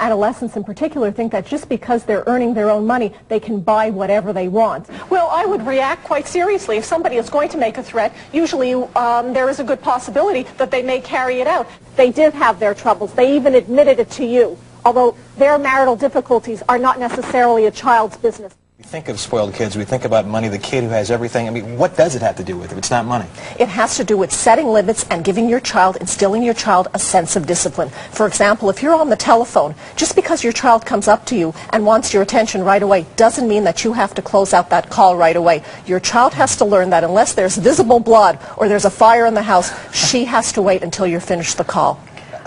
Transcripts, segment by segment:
adolescents in particular think that just because they're earning their own money, they can buy whatever they want. Well, I would react quite seriously. If somebody is going to make a threat, usually there is a good possibility that they may carry it out. They did have their troubles. They even admitted it to you, although their marital difficulties are not necessarily a child's business. We think of spoiled kids, we think about money, the kid who has everything. I mean, what does it have to do with it if it's not money? It has to do with setting limits and giving your child, instilling your child a sense of discipline. For example, if you're on the telephone, just because your child comes up to you and wants your attention right away doesn't mean that you have to close out that call right away. Your child has to learn that unless there's visible blood or there's a fire in the house, she has to wait until you're finished the call.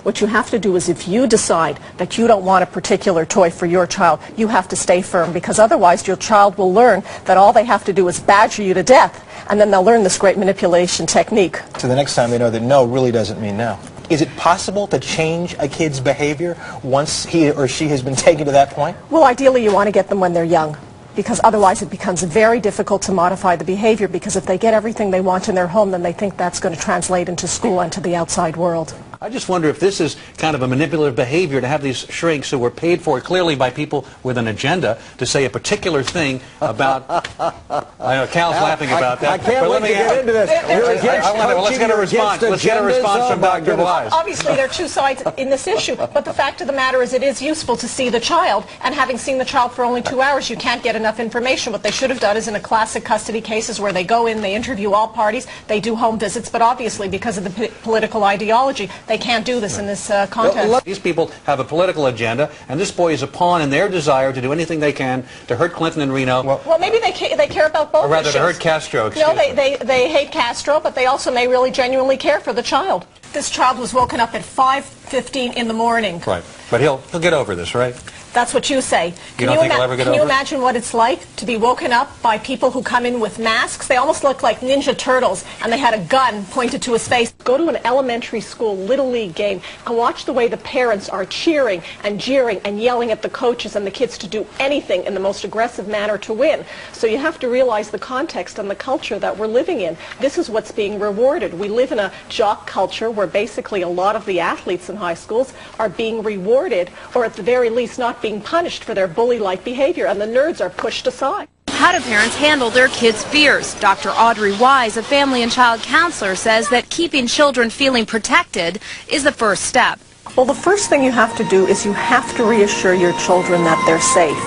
What you have to do is if you decide that you don't want a particular toy for your child, you have to stay firm, because otherwise your child will learn that all they have to do is badger you to death, and then they'll learn this great manipulation technique. So the next time they know that no really doesn't mean no. Is it possible to change a kid's behavior once he or she has been taken to that point? Well, ideally you want to get them when they're young, because otherwise it becomes very difficult to modify the behavior, because if they get everything they want in their home, then they think that's going to translate into school and to the outside world. I just wonder if this is kind of a manipulative behavior to have these shrinks who were paid for clearly by people with an agenda to say a particular thing about... I know Cal's laughing about that. I can't wait to get into this. Let's get a response. Let's get a response from Dr. Wise. Obviously there are two sides in this issue, but the fact of the matter is it is useful to see the child, and having seen the child for only 2 hours, you can't get enough information. What they should have done is in a classic custody cases where they go in, they interview all parties, they do home visits, but obviously because of the political ideology, they can't do this in this context. These people have a political agenda, and this boy is a pawn in their desire to do anything they can to hurt Clinton and Reno. Well, maybe they care about both Or rather, issues. to hurt Castro. No, they hate Castro, but they also may really genuinely care for the child. This child was woken up at 5:15 in the morning. Right. But he'll get over this, right? That's what you say. You don't think he'll ever get over it? Can you imagine what it's like to be woken up by people who come in with masks? They almost look like Ninja Turtles, and they had a gun pointed to his face. Go to an elementary school Little League game and watch the way the parents are cheering and jeering and yelling at the coaches and the kids to do anything in the most aggressive manner to win. So you have to realize the context and the culture that we're living in. This is what's being rewarded. We live in a jock culture where basically a lot of the athletes in high schools are being rewarded, or at the very least not being punished for their bully-like behavior, and the nerds are pushed aside. How do parents handle their kids' fears? Dr. Audrey Wise, a family and child counselor, says that keeping children feeling protected is the first step. Well, the first thing you have to do is you have to reassure your children that they're safe.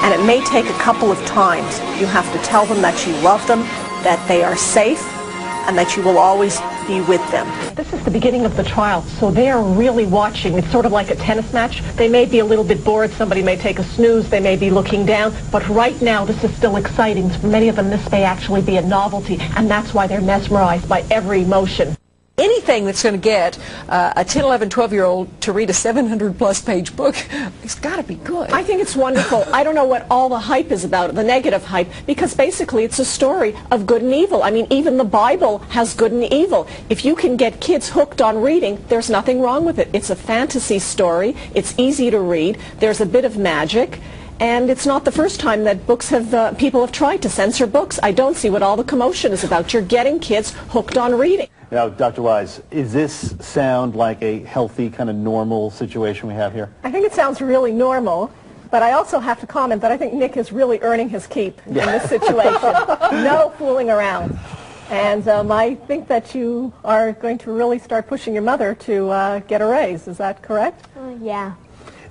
And it may take a couple of times. You have to tell them that you love them, that they are safe, and that you will always be with them. This is the beginning of the trial, so they are really watching. It's sort of like a tennis match. They may be a little bit bored, somebody may take a snooze, they may be looking down, but right now this is still exciting. For many of them this may actually be a novelty, and that's why they're mesmerized by every emotion. Anything that's going to get a 10, 11, 12-year-old to read a 700-plus page book, it's got to be good. I think it's wonderful. I don't know what all the hype is about, the negative hype, because basically it's a story of good and evil. I mean, even the Bible has good and evil. If you can get kids hooked on reading, there's nothing wrong with it. It's a fantasy story. It's easy to read. There's a bit of magic. And it's not the first time that people have tried to censor books. I don't see what all the commotion is about. You're getting kids hooked on reading. Now, Dr. Wise, does this sound like a healthy, kind of normal situation we have here? I think it sounds really normal, but I also have to comment that I think Nick is really earning his keep in this situation. No fooling around. And I think that you are going to really start pushing your mother to get a raise. Is that correct? Yeah.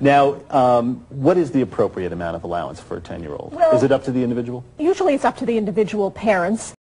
Now, what is the appropriate amount of allowance for a 10-year-old? Well, is it up to the individual? Usually it's up to the individual parents.